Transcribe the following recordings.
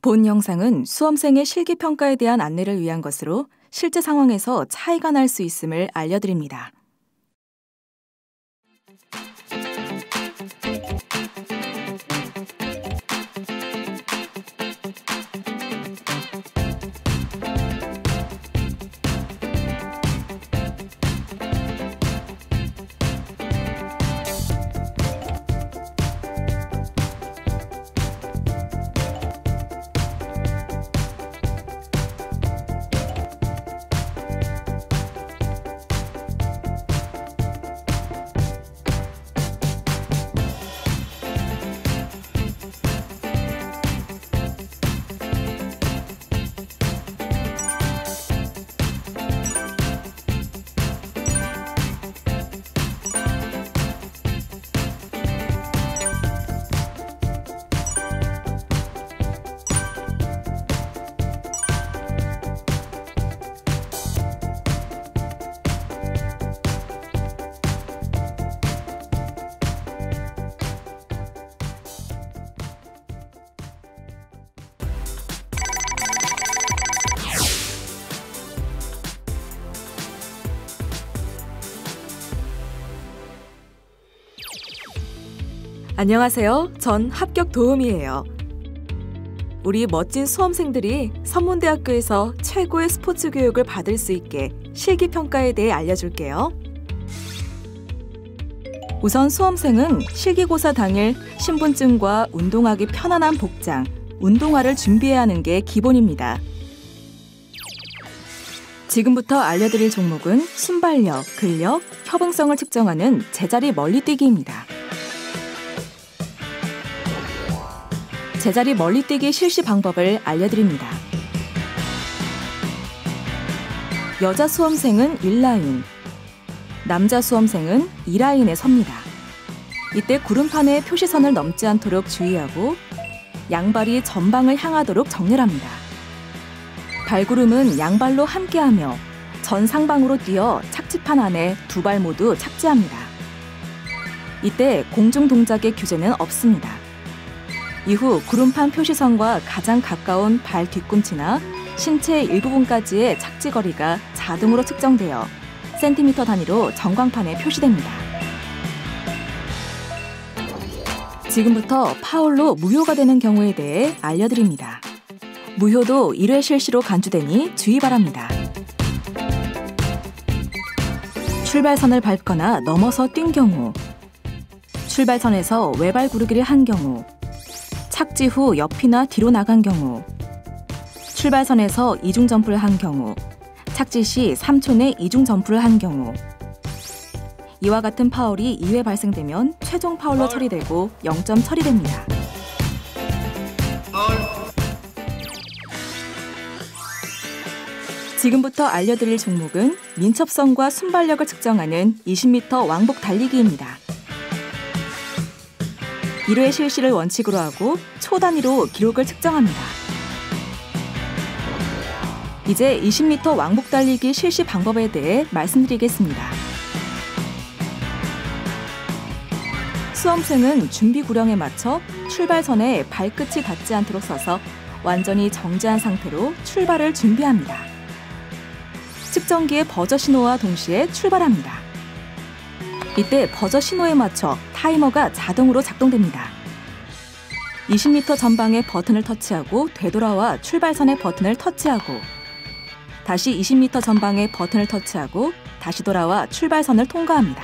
본 영상은 수험생의 실기평가에 대한 안내를 위한 것으로 실제 상황에서 차이가 날 수 있음을 알려드립니다. 안녕하세요. 전 합격 도우미예요. 우리 멋진 수험생들이 선문대학교에서 최고의 스포츠 교육을 받을 수 있게 실기평가에 대해 알려줄게요. 우선 수험생은 실기고사 당일 신분증과 운동하기 편안한 복장, 운동화를 준비해야 하는 게 기본입니다. 지금부터 알려드릴 종목은 순발력, 근력, 협응성을 측정하는 제자리 멀리뛰기입니다. 제자리 멀리뛰기 실시 방법을 알려드립니다. 여자 수험생은 1라인, 남자 수험생은 2라인에 섭니다. 이때 구름판의 표시선을 넘지 않도록 주의하고 양발이 전방을 향하도록 정렬합니다. 발구름은 양발로 함께하며 전상방으로 뛰어 착지판 안에 두 발 모두 착지합니다. 이때 공중 동작의 규제는 없습니다. 이후 구름판 표시선과 가장 가까운 발 뒤꿈치나 신체 일부분까지의 착지 거리가 자동으로 측정되어 센티미터 단위로 전광판에 표시됩니다. 지금부터 파울로 무효가 되는 경우에 대해 알려드립니다. 무효도 1회 실시로 간주되니 주의 바랍니다. 출발선을 밟거나 넘어서 뛴 경우, 출발선에서 외발 구르기를 한 경우, 착지 후 옆이나 뒤로 나간 경우, 출발선에서 이중 점프를 한 경우, 착지 시 3초 내 이중 점프를 한 경우, 이와 같은 파울이 2회 발생되면 최종 파울로 처리되고 0점 처리됩니다. 지금부터 알려드릴 종목은 민첩성과 순발력을 측정하는 20m 왕복 달리기입니다. 1회 실시를 원칙으로 하고 초 단위로 기록을 측정합니다. 이제 20m 왕복 달리기 실시 방법에 대해 말씀드리겠습니다. 수험생은 준비 구령에 맞춰 출발선에 발끝이 닿지 않도록 서서 완전히 정지한 상태로 출발을 준비합니다. 측정기의 버저 신호와 동시에 출발합니다. 이때 버저 신호에 맞춰 타이머가 자동으로 작동됩니다. 20m 전방의 버튼을 터치하고 되돌아와 출발선의 버튼을 터치하고 다시 20m 전방의 버튼을 터치하고 다시 돌아와 출발선을 통과합니다.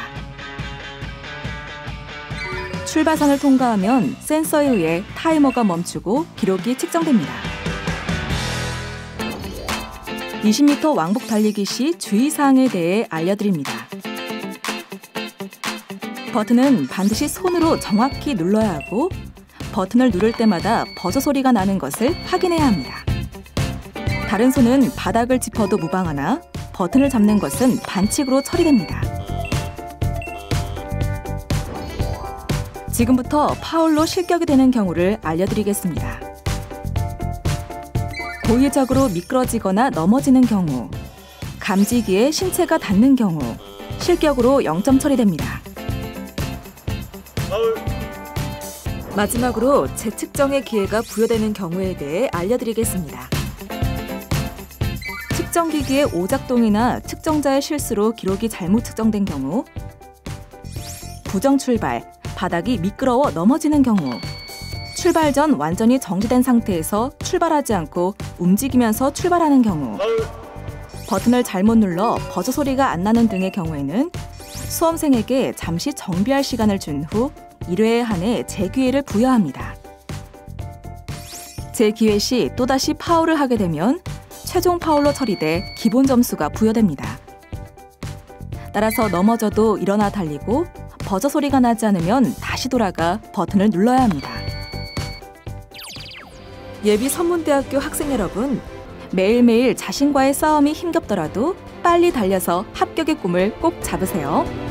출발선을 통과하면 센서에 의해 타이머가 멈추고 기록이 측정됩니다. 20m 왕복 달리기 시 주의사항에 대해 알려드립니다. 버튼은 반드시 손으로 정확히 눌러야 하고 버튼을 누를 때마다 버저 소리가 나는 것을 확인해야 합니다. 다른 손은 바닥을 짚어도 무방하나 버튼을 잡는 것은 반칙으로 처리됩니다. 지금부터 파울로 실격이 되는 경우를 알려드리겠습니다. 고의적으로 미끄러지거나 넘어지는 경우, 감지기에 신체가 닿는 경우, 실격으로 0점 처리됩니다. 마지막으로 재측정의 기회가 부여되는 경우에 대해 알려드리겠습니다. 측정기기의 오작동이나 측정자의 실수로 기록이 잘못 측정된 경우, 부정 출발, 바닥이 미끄러워 넘어지는 경우, 출발 전 완전히 정지된 상태에서 출발하지 않고 움직이면서 출발하는 경우, 버튼을 잘못 눌러 버저 소리가 안 나는 등의 경우에는 수험생에게 잠시 정비할 시간을 준 후 1회에 한해 재기회를 부여합니다. 재기회 시 또다시 파울을 하게 되면 최종 파울로 처리돼 기본 점수가 부여됩니다. 따라서 넘어져도 일어나 달리고 버저 소리가 나지 않으면 다시 돌아가 버튼을 눌러야 합니다. 예비 선문대학교 학생 여러분, 매일매일 자신과의 싸움이 힘겹더라도 빨리 달려서 합격의 꿈을 꼭 잡으세요.